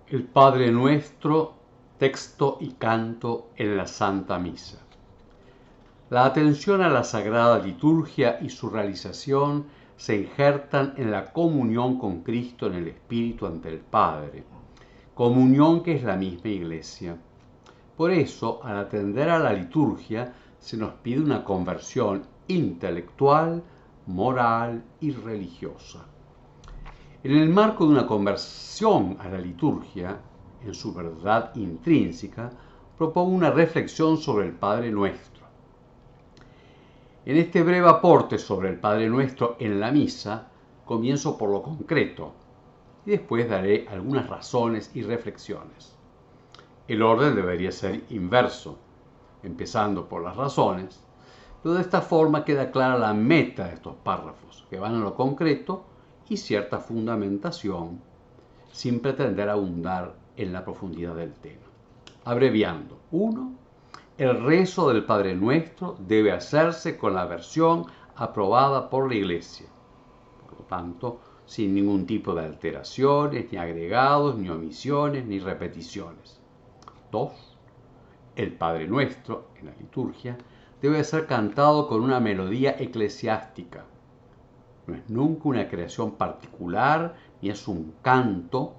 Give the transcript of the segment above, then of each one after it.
El Padre Nuestro, texto y canto en la Santa Misa. La atención a la Sagrada Liturgia y su realización se injertan en la comunión con Cristo en el Espíritu ante el Padre, comunión que es la misma Iglesia. Por eso, al atender a la liturgia, se nos pide una conversión intelectual, moral y religiosa. En el marco de una conversión a la liturgia, en su verdad intrínseca, propongo una reflexión sobre el Padre Nuestro. En este breve aporte sobre el Padre Nuestro en la misa, comienzo por lo concreto y después daré algunas razones y reflexiones. El orden debería ser inverso, empezando por las razones, pero de esta forma queda clara la meta de estos párrafos, que van a lo concreto y cierta fundamentación, sin pretender abundar en la profundidad del tema. Abreviando, 1. El rezo del Padre Nuestro debe hacerse con la versión aprobada por la Iglesia, por lo tanto, sin ningún tipo de alteraciones, ni agregados, ni omisiones, ni repeticiones. 2. El Padre Nuestro, en la liturgia, debe ser cantado con una melodía eclesiástica. No es nunca una creación particular, ni es un canto,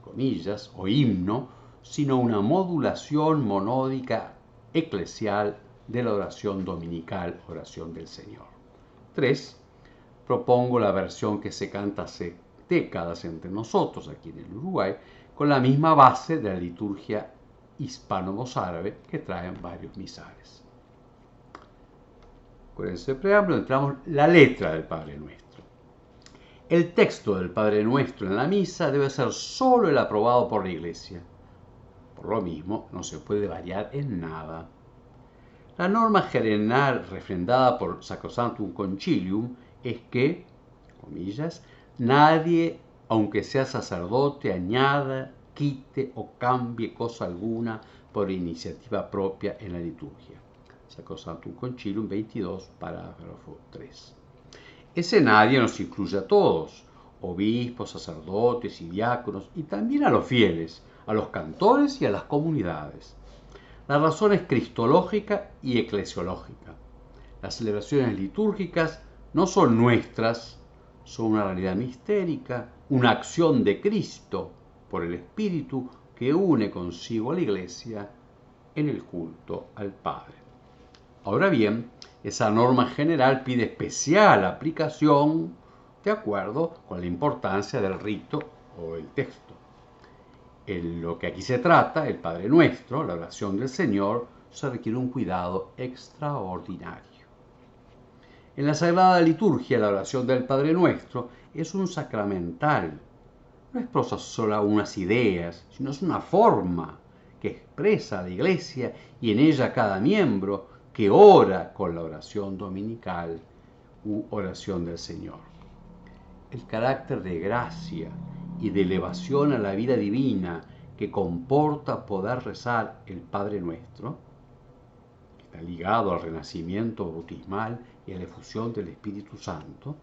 comillas, o himno, sino una modulación monódica eclesial de la oración dominical, oración del Señor. 3. Propongo la versión que se canta hace décadas entre nosotros, aquí en el Uruguay, con la misma base de la liturgia hispano-mozárabe que traen varios misales. Con ese preámbulo entramos la letra del Padre Nuestro. El texto del Padre Nuestro en la misa debe ser solo el aprobado por la Iglesia. Por lo mismo, no se puede variar en nada. La norma general refrendada por Sacrosanctum Concilium es que, comillas, nadie, aunque sea sacerdote, añada, quite o cambie cosa alguna por iniciativa propia en la liturgia. Sacrosanctum Concilium 22, parágrafo 3. Ese nadie nos incluye a todos, obispos, sacerdotes y diáconos, y también a los fieles, a los cantores y a las comunidades. La razón es cristológica y eclesiológica. Las celebraciones litúrgicas no son nuestras, son una realidad mistérica, una acción de Cristo por el Espíritu que une consigo a la Iglesia en el culto al Padre. Ahora bien, esa norma general pide especial aplicación de acuerdo con la importancia del rito o el texto. En lo que aquí se trata, el Padre Nuestro, la oración del Señor, se requiere un cuidado extraordinario. En la Sagrada Liturgia, la oración del Padre Nuestro es un sacramental. No expresa solo unas ideas, sino es una forma que expresa a la Iglesia y en ella cada miembro que ora con la oración dominical u oración del Señor. El carácter de gracia y de elevación a la vida divina que comporta poder rezar el Padre Nuestro, que está ligado al renacimiento bautismal y a la efusión del Espíritu Santo,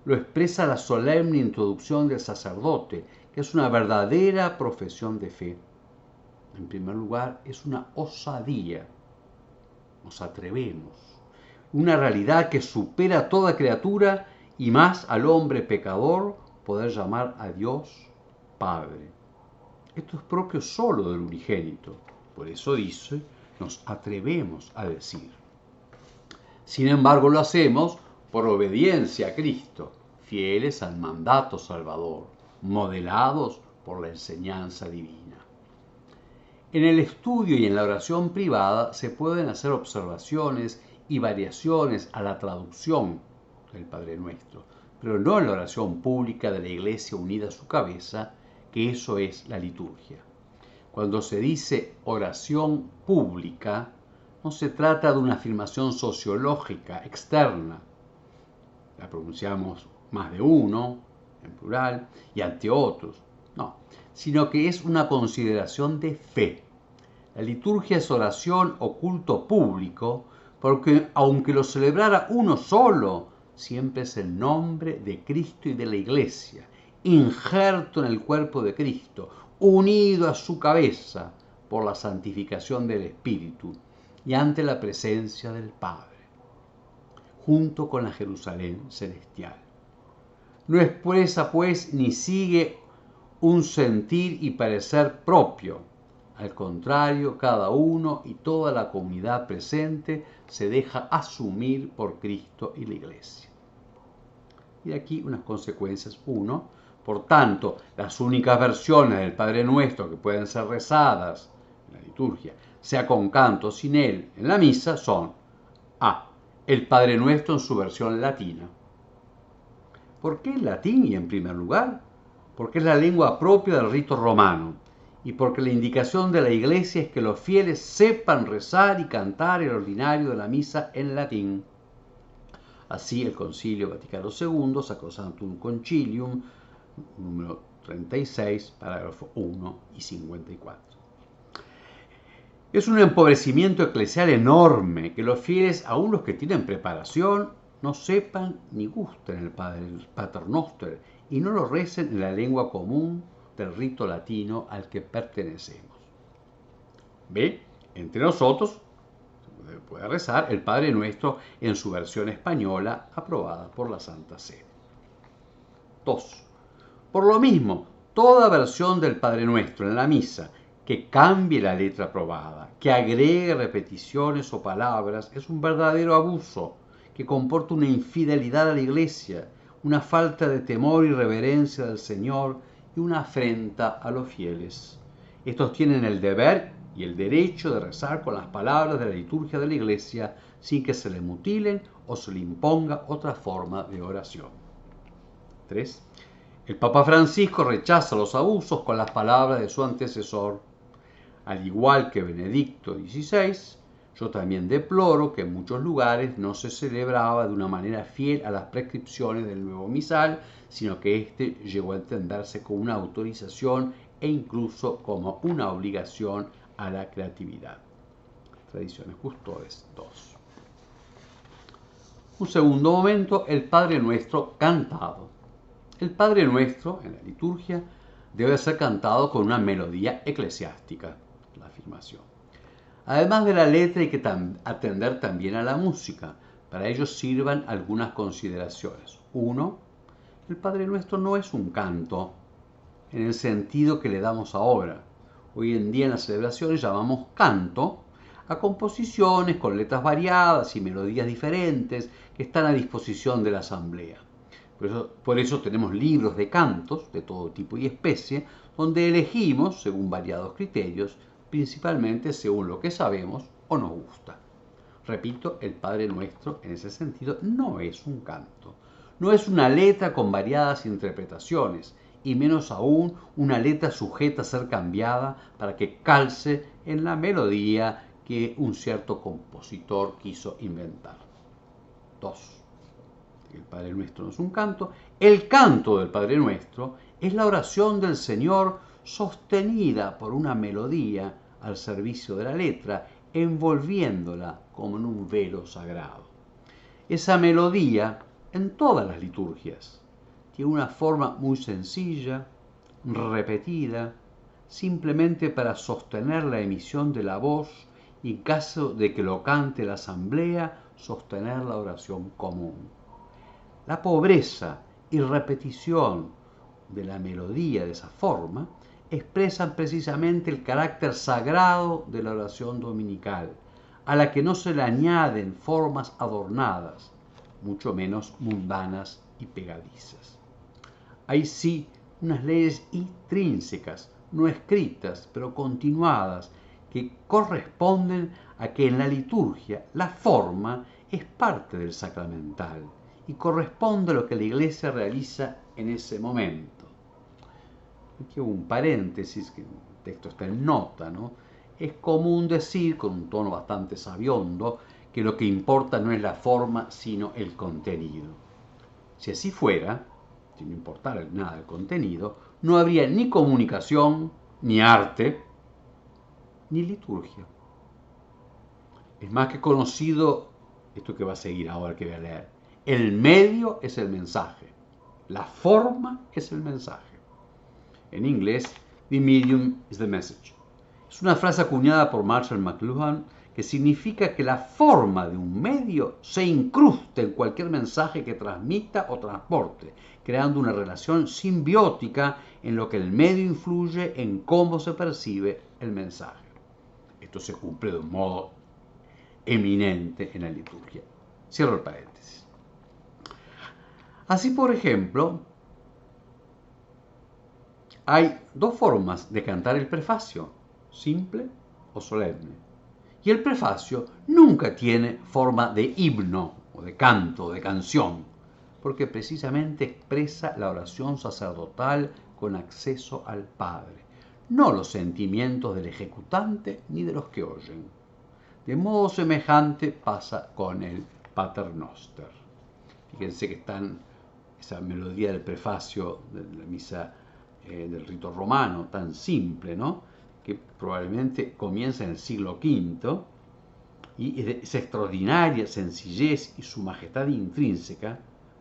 lo expresa la solemne introducción del sacerdote, que es una verdadera profesión de fe. En primer lugar, es una osadía. Nos atrevemos. Una realidad que supera a toda criatura y más al hombre pecador poder llamar a Dios Padre. Esto es propio solo del unigénito. Por eso dice, nos atrevemos a decir. Sin embargo, lo hacemos por obediencia a Cristo, fieles al mandato salvador, modelados por la enseñanza divina. En el estudio y en la oración privada se pueden hacer observaciones y variaciones a la traducción del Padre Nuestro, pero no en la oración pública de la Iglesia unida a su cabeza, que eso es la liturgia. Cuando se dice oración pública, no se trata de una afirmación sociológica externa. La pronunciamos más de uno, en plural, y ante otros. No, sino que es una consideración de fe. La liturgia es oración o culto público, porque aunque lo celebrara uno solo, siempre es el nombre de Cristo y de la Iglesia, injerto en el cuerpo de Cristo, unido a su cabeza por la santificación del Espíritu y ante la presencia del Padre, junto con la Jerusalén celestial. No expresa, pues, ni sigue un sentir y parecer propio. Al contrario, cada uno y toda la comunidad presente se deja asumir por Cristo y la Iglesia. Y aquí unas consecuencias. 1. Por tanto, las únicas versiones del Padre Nuestro que pueden ser rezadas en la liturgia, sea con canto o sin él, en la misa, son A. El Padre Nuestro en su versión latina. ¿Por qué en latín y en primer lugar? Porque es la lengua propia del rito romano y porque la indicación de la Iglesia es que los fieles sepan rezar y cantar el ordinario de la misa en latín. Así el Concilio Vaticano II, Sacrosanctum Concilium, número 36, parágrafo 1 y 54. Es un empobrecimiento eclesial enorme que los fieles, aun los que tienen preparación, no sepan ni gusten el Pater Noster y no lo recen en la lengua común del rito latino al que pertenecemos. B. Entre nosotros se puede rezar el Padre Nuestro en su versión española aprobada por la Santa Sede. 2. Por lo mismo, toda versión del Padre Nuestro en la misa que cambie la letra aprobada, que agregue repeticiones o palabras, es un verdadero abuso que comporta una infidelidad a la Iglesia, una falta de temor y reverencia del Señor y una afrenta a los fieles. Estos tienen el deber y el derecho de rezar con las palabras de la liturgia de la Iglesia sin que se le mutilen o se le imponga otra forma de oración. 3. El Papa Francisco rechaza los abusos con las palabras de su antecesor. Al igual que Benedicto XVI, yo también deploro que en muchos lugares no se celebraba de una manera fiel a las prescripciones del nuevo misal, sino que éste llegó a entenderse como una autorización e incluso como una obligación a la creatividad. Tradiciones Custodes 2. Un segundo momento, el Padre Nuestro cantado. El Padre Nuestro, en la liturgia, debe ser cantado con una melodía eclesiástica, la afirmación. Además de la letra hay que atender también a la música. Para ello sirvan algunas consideraciones. 1. El Padre Nuestro no es un canto, en el sentido que le damos ahora. Hoy en día en las celebraciones llamamos canto a composiciones con letras variadas y melodías diferentes que están a disposición de la asamblea. Por eso tenemos libros de cantos de todo tipo y especie, donde elegimos, según variados criterios, principalmente según lo que sabemos o nos gusta. Repito, el Padre Nuestro en ese sentido no es un canto, no es una letra con variadas interpretaciones, y menos aún una letra sujeta a ser cambiada para que calce en la melodía que un cierto compositor quiso inventar. 2. El Padre Nuestro no es un canto. El canto del Padre Nuestro es la oración del Señor sostenida por una melodía al servicio de la letra, envolviéndola como en un velo sagrado. Esa melodía, en todas las liturgias, tiene una forma muy sencilla, repetida, simplemente para sostener la emisión de la voz y en caso de que lo cante la asamblea, sostener la oración común. La pobreza y repetición de la melodía de esa forma expresan precisamente el carácter sagrado de la oración dominical, a la que no se le añaden formas adornadas, mucho menos mundanas y pegadizas. Hay sí unas leyes intrínsecas, no escritas, pero continuadas, que corresponden a que en la liturgia la forma es parte del sacramental y corresponde a lo que la Iglesia realiza en ese momento. Aquí hubo un paréntesis, que el texto está en nota, ¿no? Es común decir, con un tono bastante sabiondo, que lo que importa no es la forma, sino el contenido. Si así fuera, si no importara nada el contenido, no habría ni comunicación, ni arte, ni liturgia. Es más que conocido esto que va a seguir ahora que voy a leer. El medio es el mensaje, la forma es el mensaje. En inglés, The medium is the message. Es una frase acuñada por Marshall McLuhan que significa que la forma de un medio se incruste en cualquier mensaje que transmita o transporte, creando una relación simbiótica en lo que el medio influye en cómo se percibe el mensaje. Esto se cumple de un modo eminente en la liturgia. Cierro el paréntesis. Así, por ejemplo, hay dos formas de cantar el prefacio, simple o solemne. Y el prefacio nunca tiene forma de himno, o de canto, o de canción, porque precisamente expresa la oración sacerdotal con acceso al Padre, no los sentimientos del ejecutante ni de los que oyen. De modo semejante pasa con el Pater Noster. Fíjense que están esa melodía del prefacio de la misa del rito romano, tan simple, ¿no?, que probablemente comienza en el siglo V, y esa extraordinaria sencillez y su majestad intrínseca,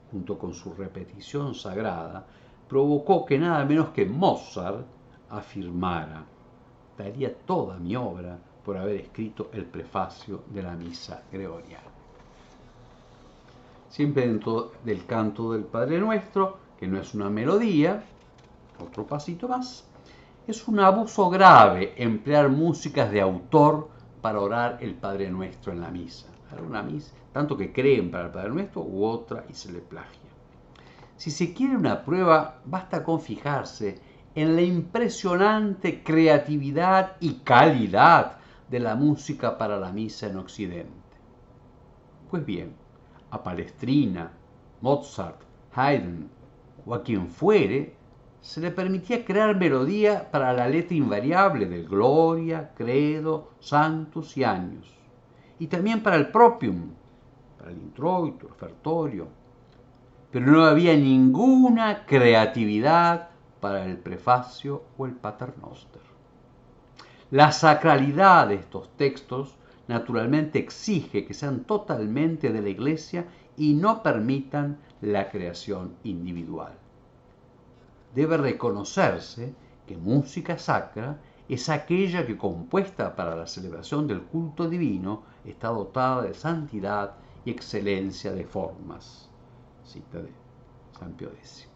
junto con su repetición sagrada, provocó que nada menos que Mozart afirmara: daría toda mi obra por haber escrito el prefacio de la misa gregoriana. Siempre dentro del canto del Padre Nuestro, que no es una melodía, otro pasito más, es un abuso grave emplear músicas de autor para orar el Padre Nuestro en la misa. Una misa, tanto que creen para el Padre Nuestro u otra y se le plagia. Si se quiere una prueba, basta con fijarse en la impresionante creatividad y calidad de la música para la misa en Occidente. Pues bien, a Palestrina, Mozart, Haydn o a quien fuere, se le permitía crear melodía para la letra invariable del Gloria, Credo, Sanctus y Agnus, y también para el Propium, para el Introito, el Ofertorio, pero no había ninguna creatividad para el prefacio o el Pater Noster. La sacralidad de estos textos naturalmente exige que sean totalmente de la Iglesia y no permitan la creación individual. Debe reconocerse que música sacra es aquella que, compuesta para la celebración del culto divino, está dotada de santidad y excelencia de formas. Cita de San Pío X.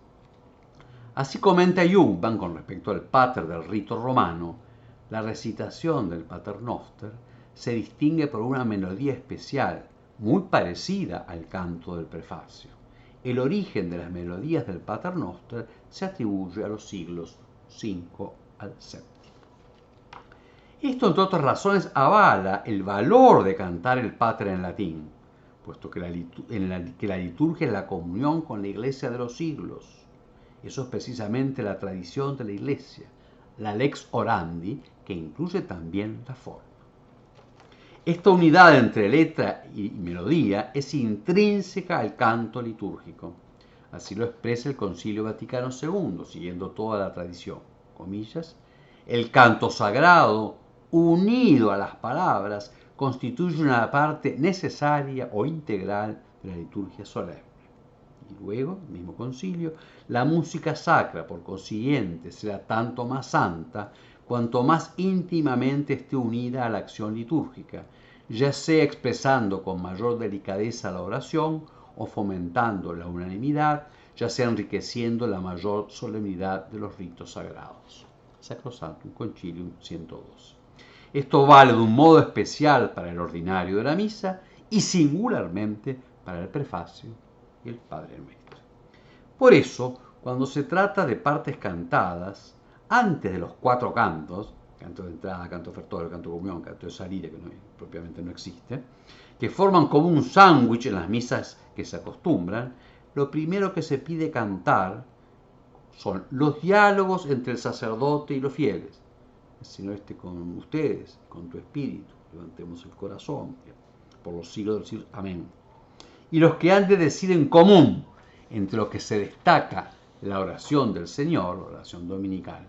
Así comenta Jungmann con respecto al Pater del rito romano: la recitación del Pater Noster se distingue por una melodía especial, muy parecida al canto del prefacio. El origen de las melodías del Pater Noster se atribuye a los siglos V al VII. Esto, entre otras razones, avala el valor de cantar el Pater en latín, puesto que la liturgia es la comunión con la Iglesia de los siglos. Eso es precisamente la tradición de la Iglesia, la lex orandi, que incluye también la forma. Esta unidad entre letra y melodía es intrínseca al canto litúrgico. Así lo expresa el Concilio Vaticano II, siguiendo toda la tradición. Comillas: el canto sagrado, unido a las palabras, constituye una parte necesaria o integral de la liturgia solemne. Y luego, el mismo concilio: la música sacra, por consiguiente, será tanto más santa cuanto más íntimamente esté unida a la acción litúrgica, ya sea expresando con mayor delicadeza la oración o fomentando la unanimidad, ya sea enriqueciendo la mayor solemnidad de los ritos sagrados. Sacrosanctum Concilium 102. Esto vale de un modo especial para el ordinario de la misa y singularmente para el prefacio y el Padre Nuestro. Por eso, cuando se trata de partes cantadas, antes de los 4 cantos, canto de entrada, canto ofertorio, canto de comunión, canto de salida, que propiamente no existe, que forman como un sándwich en las misas que se acostumbran, lo primero que se pide cantar son los diálogos entre el sacerdote y los fieles. El Señor esté con ustedes, con tu espíritu, levantemos el corazón, por los siglos de los siglos. Amén. Y los que han de decir en común, entre los que se destaca la oración del Señor, la oración dominical.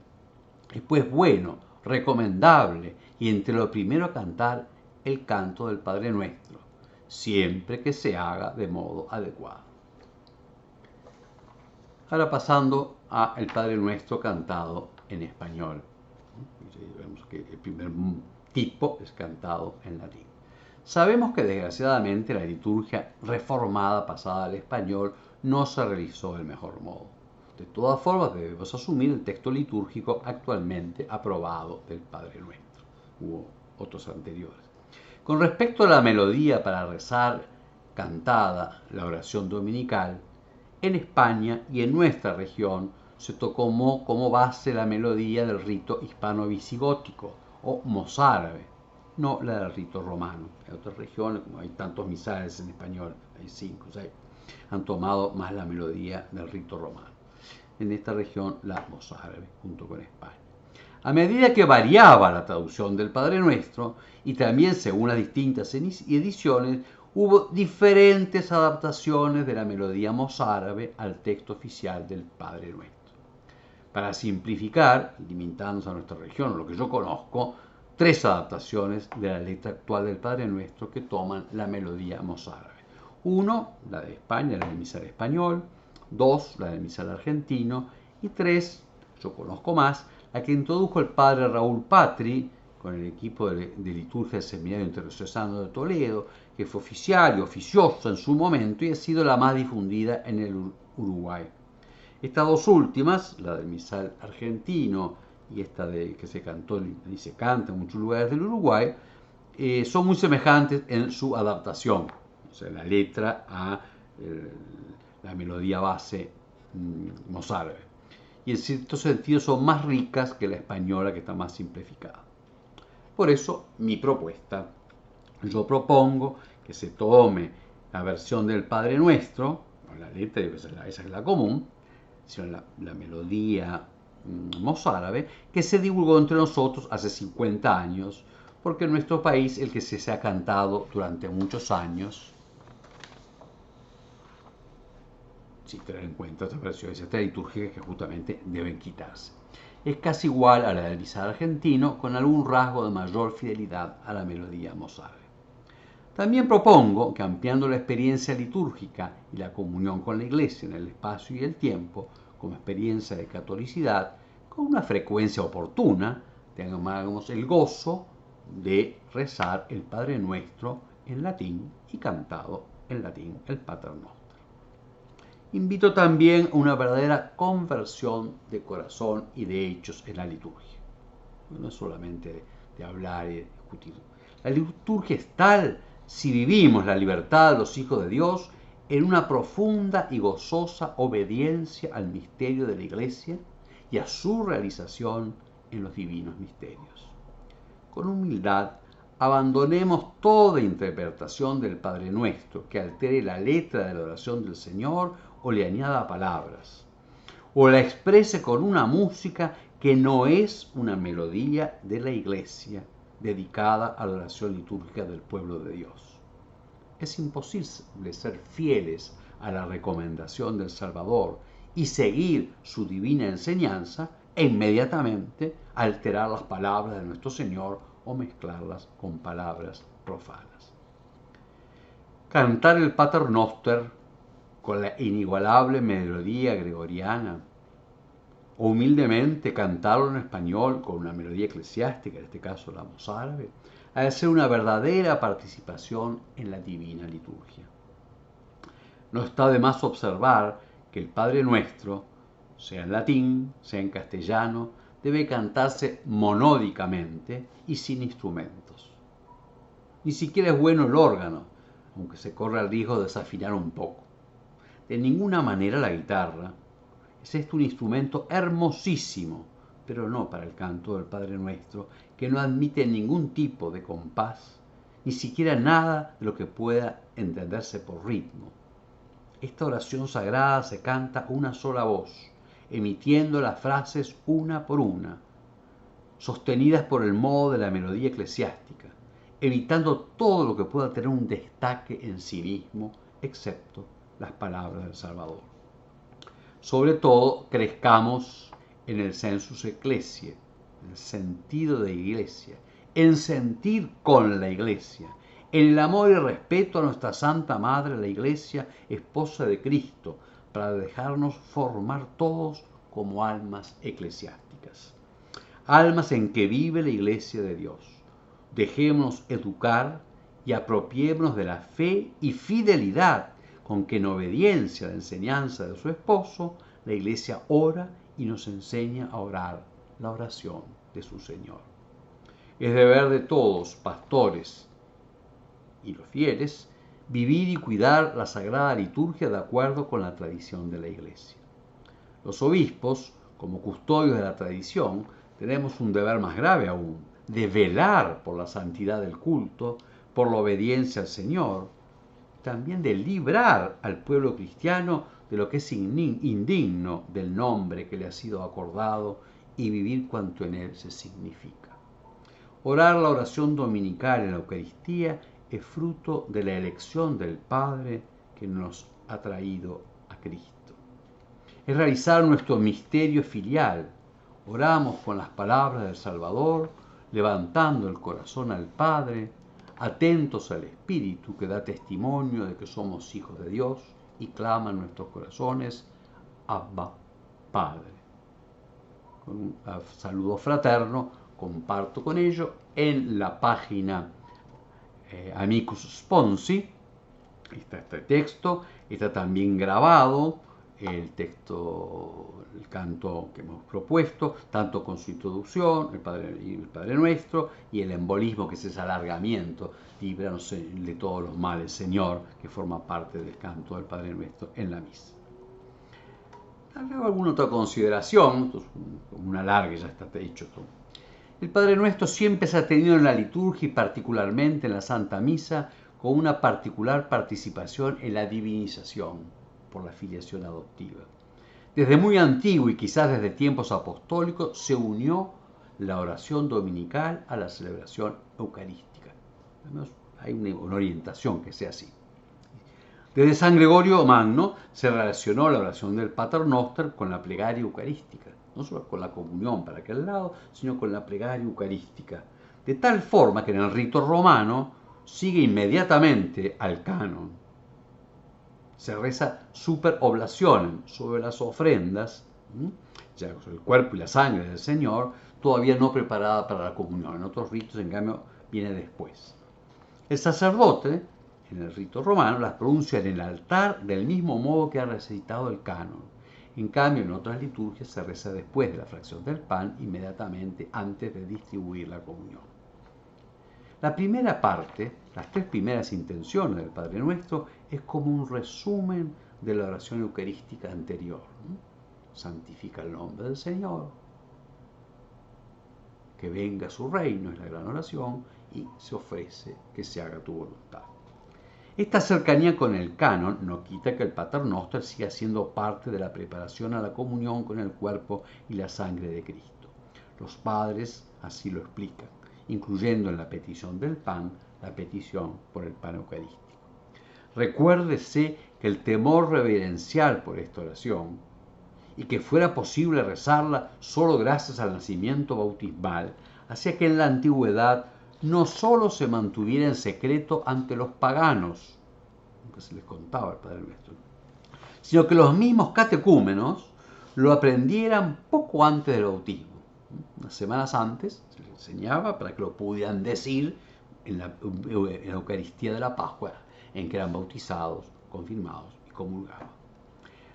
Es pues bueno, recomendable y entre lo primero a cantar el canto del Padre Nuestro, siempre que se haga de modo adecuado. Ahora pasando al Padre Nuestro cantado en español. Vemos que el primer tipo es cantado en latín. Sabemos que desgraciadamente la liturgia reformada pasada al español no se realizó del mejor modo. De todas formas, debemos asumir el texto litúrgico actualmente aprobado del Padre Nuestro. Hubo otros anteriores. Con respecto a la melodía para rezar cantada, la oración dominical, en España y en nuestra región se tomó como base la melodía del rito hispano-visigótico o mozárabe, no la del rito romano. En otras regiones, como hay tantos misales en español, hay 5 o 6, han tomado más la melodía del rito romano. En esta región, la mozárabe, junto con España. A medida que variaba la traducción del Padre Nuestro, y también según las distintas ediciones, hubo diferentes adaptaciones de la melodía mozárabe al texto oficial del Padre Nuestro. Para simplificar, limitándose a nuestra región, lo que yo conozco, 3 adaptaciones de la letra actual del Padre Nuestro que toman la melodía mozárabe. 1, la de España, la del misal español. 2, la del misal argentino. Y 3, yo conozco más, la que introdujo el padre Raúl Patri con el equipo de liturgia del Seminario Interdiocesano de Toledo, que fue oficial y oficiosa en su momento y ha sido la más difundida en el Uruguay. Estas 2 últimas, la del misal argentino y esta que se cantó y se canta en muchos lugares del Uruguay, son muy semejantes en su adaptación, o sea, la letra a la melodía base mozárabe. Y en cierto sentido son más ricas que la española, que está más simplificada. Por eso, mi propuesta, yo propongo que se tome la versión del Padre Nuestro, la letra, esa es la común, sino la melodía mozárabe, que se divulgó entre nosotros hace 50 años, porque en nuestro país el que se ha cantado durante muchos años, sin tener en cuenta otras versiones litúrgicas que justamente deben quitarse. Es casi igual a la del misal argentino, con algún rasgo de mayor fidelidad a la melodía mozárabe. También propongo que, ampliando la experiencia litúrgica y la comunión con la Iglesia en el espacio y el tiempo, como experiencia de catolicidad, con una frecuencia oportuna, tengamos el gozo de rezar el Padre Nuestro en latín y cantado en latín, el Pater Noster. Invito también a una verdadera conversión de corazón y de hechos en la liturgia. No es solamente de hablar y de discutir. La liturgia es tal si vivimos la libertad de los hijos de Dios en una profunda y gozosa obediencia al misterio de la Iglesia y a su realización en los divinos misterios. Con humildad, abandonemos toda interpretación del Padre Nuestro que altere la letra de la oración del Señor o le añada palabras, o la exprese con una música que no es una melodía de la Iglesia dedicada a la oración litúrgica del pueblo de Dios. Es imposible ser fieles a la recomendación del Salvador y seguir su divina enseñanza e inmediatamente alterar las palabras de nuestro Señor o mezclarlas con palabras profanas. Cantar el Pater Noster con la inigualable melodía gregoriana, o humildemente cantarlo en español con una melodía eclesiástica, en este caso la mozárabe, ha de ser una verdadera participación en la divina liturgia. No está de más observar que el Padre Nuestro, sea en latín, sea en castellano, debe cantarse monódicamente y sin instrumentos. Ni siquiera es bueno el órgano, aunque se corre el riesgo de desafinar un poco. De ninguna manera la guitarra. Es un instrumento hermosísimo, pero no para el canto del Padre Nuestro, que no admite ningún tipo de compás, ni siquiera nada de lo que pueda entenderse por ritmo. Esta oración sagrada se canta a una sola voz, emitiendo las frases una por una, sostenidas por el modo de la melodía eclesiástica, evitando todo lo que pueda tener un destaque en sí mismo, excepto las palabras del Salvador. Sobre todo, crezcamos en el sensus ecclesiae, en el sentido de iglesia, en sentir con la iglesia, en el amor y respeto a nuestra Santa Madre, la Iglesia, esposa de Cristo, para dejarnos formar todos como almas eclesiásticas. almas en que vive la Iglesia de Dios. Dejémonos educar y apropiémonos de la fe y fidelidad con que en obediencia a la enseñanza de su esposo, la Iglesia ora y nos enseña a orar la oración de su Señor. Es deber de todos, pastores y los fieles, vivir y cuidar la sagrada liturgia de acuerdo con la tradición de la Iglesia. Los obispos, como custodios de la tradición, tenemos un deber más grave aún, de velar por la santidad del culto, por la obediencia al Señor, también de librar al pueblo cristiano de lo que es indigno del nombre que le ha sido acordado y vivir cuanto en él se significa. Orar la oración dominical en la Eucaristía es fruto de la elección del Padre que nos ha traído a Cristo. Es realizar nuestro misterio filial. Oramos con las palabras del Salvador, levantando el corazón al Padre, atentos al Espíritu que da testimonio de que somos hijos de Dios y clama en nuestros corazones, Abba, Padre. Con un saludo fraterno, comparto con ello en la página Amicus Sponsi. Está este texto, está también grabado el texto, el canto que hemos propuesto, tanto con su introducción, el Padre Nuestro, y el embolismo, que es ese alargamiento, líbranos de todos los males, Señor, que forma parte del canto del Padre Nuestro en la misa. ¿Hago alguna otra consideración? Esto es una larga, ya está hecho todo. El Padre Nuestro siempre se ha tenido en la liturgia y particularmente en la Santa Misa con una particular participación en la divinización por la filiación adoptiva. Desde muy antiguo y quizás desde tiempos apostólicos se unió la oración dominical a la celebración eucarística. Además, hay una orientación que sea así. Desde San Gregorio Magno se relacionó la oración del Pater Noster con la plegaria eucarística, no solo con la comunión para aquel lado, sino con la plegaria eucarística, de tal forma que en el rito romano sigue inmediatamente al canon. Se reza super oblacionem sobre las ofrendas, ya el cuerpo y la sangre del Señor, todavía no preparada para la comunión. En otros ritos, en cambio, viene después. El sacerdote, en el rito romano, las pronuncia en el altar del mismo modo que ha recitado el canon. En cambio, en otras liturgias se reza después de la fracción del pan, inmediatamente antes de distribuir la comunión. La primera parte, las tres primeras intenciones del Padre Nuestro, es como un resumen de la oración eucarística anterior. Santifica el nombre del Señor, que venga su reino, es la gran oración, y se ofrece que se haga tu voluntad. Esta cercanía con el canon no quita que el Pater Noster siga siendo parte de la preparación a la comunión con el cuerpo y la sangre de Cristo. Los padres así lo explican, incluyendo en la petición del pan, la petición por el pan eucarístico. Recuérdese que el temor reverencial por esta oración, y que fuera posible rezarla solo gracias al nacimiento bautismal, hacía que en la antigüedad no solo se mantuviera en secreto ante los paganos, nunca se les contaba al Padre Nuestro, sino que los mismos catecúmenos lo aprendieran poco antes del bautismo. Unas semanas antes se les enseñaba para que lo pudieran decir en la Eucaristía de la Pascua, en que eran bautizados, confirmados y comulgaban.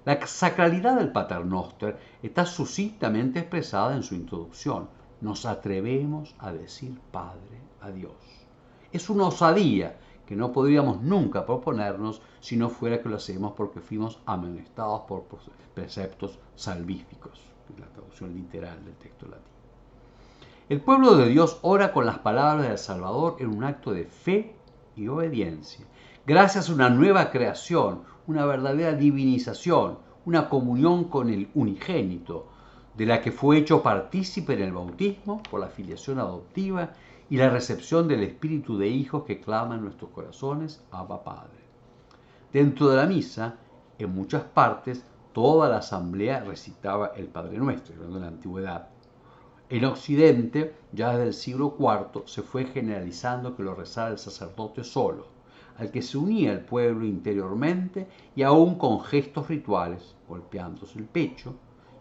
La sacralidad del Pater Noster está sucintamente expresada en su introducción. Nos atrevemos a decir Padre a Dios. Es una osadía que no podríamos nunca proponernos si no fuera que lo hacemos porque fuimos amonestados por preceptos salvíficos, la traducción literal del texto latino. El pueblo de Dios ora con las palabras del Salvador en un acto de fe y obediencia, gracias a una nueva creación, una verdadera divinización, una comunión con el unigénito, de la que fue hecho partícipe en el bautismo por la filiación adoptiva y la recepción del espíritu de hijos que clama en nuestros corazones, Abba Padre. Dentro de la misa, en muchas partes, toda la asamblea recitaba el Padre Nuestro, hablando de la antigüedad. En Occidente, ya desde el siglo IV, se fue generalizando que lo rezara el sacerdote solo, al que se unía el pueblo interiormente y aún con gestos rituales, golpeándose el pecho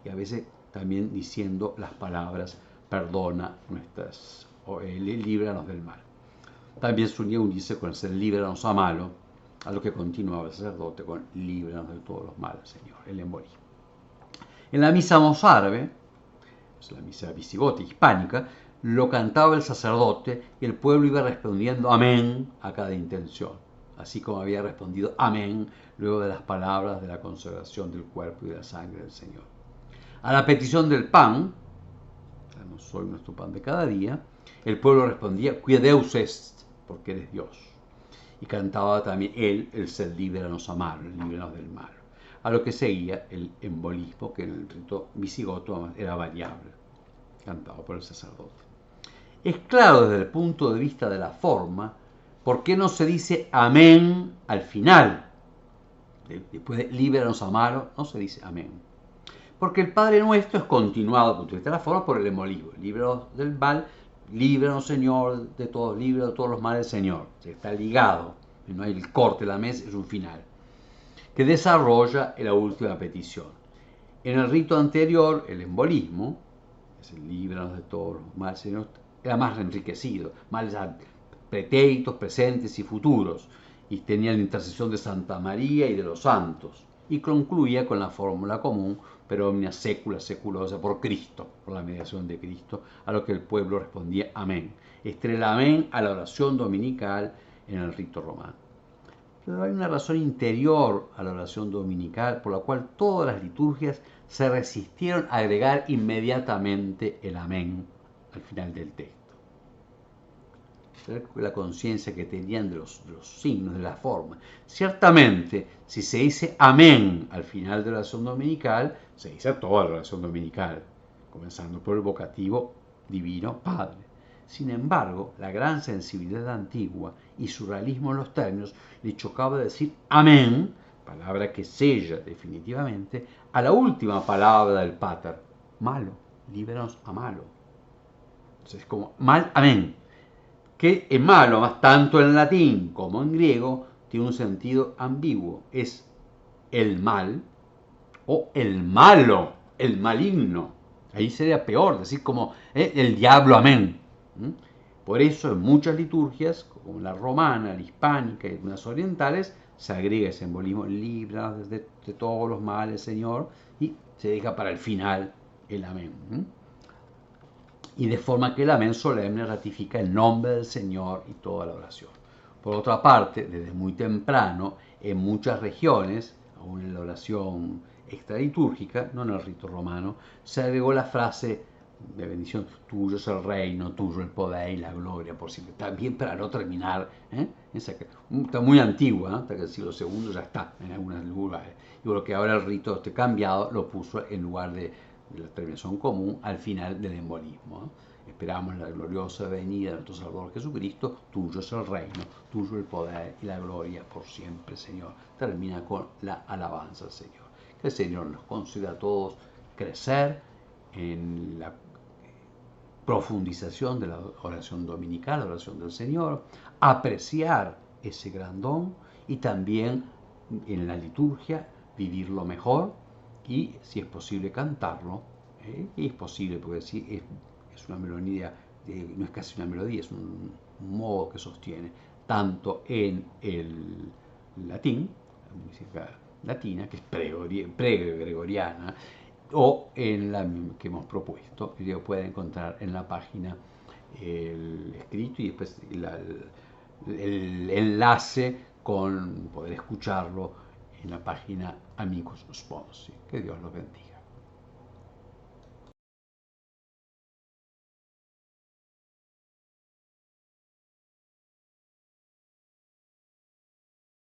y a veces también diciendo las palabras perdona nuestras, líbranos del mal. También se unía un dice con el líbranos a malo, a lo que continuaba el sacerdote con líbranos de todos los males, Señor, el embolismo. En la misa mozárabe, es la misa visigota hispánica, lo cantaba el sacerdote y el pueblo iba respondiendo amén a cada intención, así como había respondido amén luego de las palabras de la consagración del cuerpo y de la sangre del Señor. A la petición del pan, danos hoy nuestro pan de cada día, el pueblo respondía qui Deus est, porque eres Dios. Y cantaba también él el sed líbranos a malo, líbranos del mal. A lo que seguía el embolismo, que en el rito visigoto era variable, cantado por el sacerdote. Es claro desde el punto de vista de la forma por qué no se dice amén al final. Después de líbranos a malo, no se dice amén. Porque el Padre Nuestro es continuado, desde el punto de vista de la forma, por el embolismo. Líbranos del mal, líbranos, Señor, de todos, líbranos de todos los males, Señor. Está ligado, no hay el corte, la mesa es un final, que desarrolla la última petición. En el rito anterior, el embolismo, es el líbranos de todos los males, Señor, era más enriquecido, males pretéritos, presentes y futuros, y tenía la intercesión de Santa María y de los santos, y concluía con la fórmula común, pero omnia secula seculosa, por Cristo, por la mediación de Cristo, a lo que el pueblo respondía amén. Este era el amén a la oración dominical en el rito romano. Pero hay una razón interior a la oración dominical por la cual todas las liturgias se resistieron a agregar inmediatamente el amén al final del texto. La conciencia que tenían de los signos, de la forma. Ciertamente, si se dice amén al final de la oración dominical, se dice toda la oración dominical, comenzando por el vocativo divino Padre. Sin embargo, la gran sensibilidad antigua y su realismo en los términos le chocaba decir amén, palabra que sella definitivamente, a la última palabra del pater, malo, líbranos a malo. Entonces es como mal amén, que es malo, más tanto en latín como en griego, tiene un sentido ambiguo. Es el mal o el malo, el maligno. Ahí sería peor, decir como el diablo amén. Por eso en muchas liturgias, como la romana, la hispánica y algunas orientales, se agrega ese simbolismo, líbranos de todos los males, Señor, y se deja para el final el amén. Y de forma que el amén solemne ratifica el nombre del Señor y toda la oración. Por otra parte, desde muy temprano, en muchas regiones, aún en la oración extralitúrgica, no en el rito romano, se agregó la frase de bendición, tuyo es el reino, tuyo el poder y la gloria, por siempre. También para no terminar, está muy antigua, hasta que el siglo II ya está en algunos lugares. Y lo que ahora el rito cambiado lo puso en lugar de la terminación común al final del embolismo. Esperamos la gloriosa venida de nuestro Salvador Jesucristo, tuyo es el reino, tuyo el poder y la gloria por siempre, Señor. Termina con la alabanza al Señor. Que el Señor nos conceda a todos crecer en la profundización de la oración dominical, la oración del Señor, apreciar ese gran don y también en la liturgia vivirlo mejor y, si es posible, cantarlo. Y es posible, porque sí, es una melodía, no es casi una melodía, es un modo que sostiene tanto en el latín, la música latina, que es pre-gregoriana, o en la que hemos propuesto, que pueden encontrar en la página el escrito y después el enlace con poder escucharlo en la página Amicus Sponsi. Que Dios los bendiga.